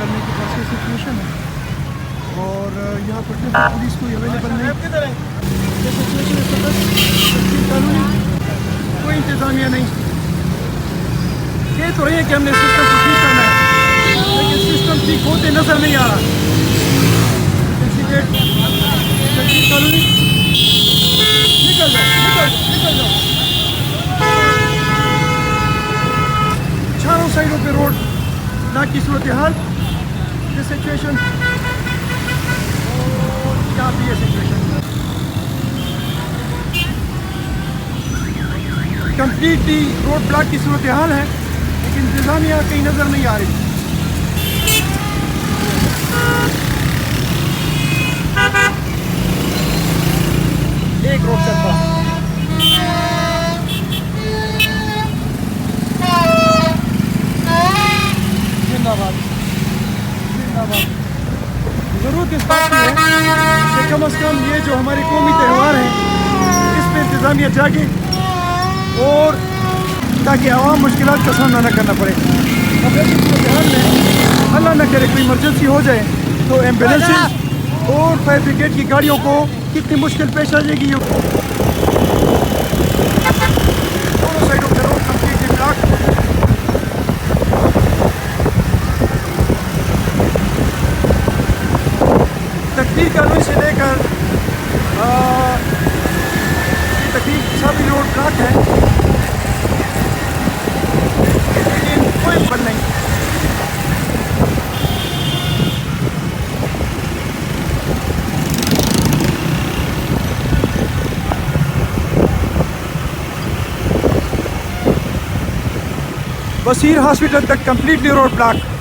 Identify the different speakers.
Speaker 1: کرنے کی ایسی سچویشن ہے اور یہاں پر پولیس کوئی اویلیبل نہیں. یہ سچویشن اس وقت قانونی کوئی انتظامیہ نہیں. کہہ تو رہے ہیں کہ ہم نے سسٹم کو ٹھیک کرنا ہے لیکن سسٹم ٹھیک ہوتے نظر نہیں آ رہا. قانونی نکل جاؤ نکل جاؤ. چاروں سائڈوں پہ روڈ لاک کی صورتحال. یہ سچویشن کیا بھی ہے سچویشن کمپلیٹلی روڈ بلاک کی صورتحال ہے لیکن انتظامیہ کہیں نظر نہیں آ رہی. ایک روڈ چل پڑا. زندہ باد زندہ باد. ضرورت اس بات کی ہے کہ کم از کم یہ جو ہمارے قومی تہوار ہیں اس پہ انتظامیہ جاگے اور تاکہ عوام مشکلات کا سامنا نہ کرنا پڑے. اب ایسی صورتحال میں اللہ نہ کرے کوئی ایمرجنسی ہو جائے تو ایمبولینسز اور فائر بریگیڈ کی گاڑیوں کو کتنی مشکل پیش آ جائے گی. دونوں سائڈوں پہ روڈ کمپلیٹلی بلاک. تقدیر کالونی سے لے کر تقریب سبھی روڈ بلاک ہے لیکن کوئی بل نہیں. بصیر ہاسپٹل تک کمپلیٹلی روڈ بلاک.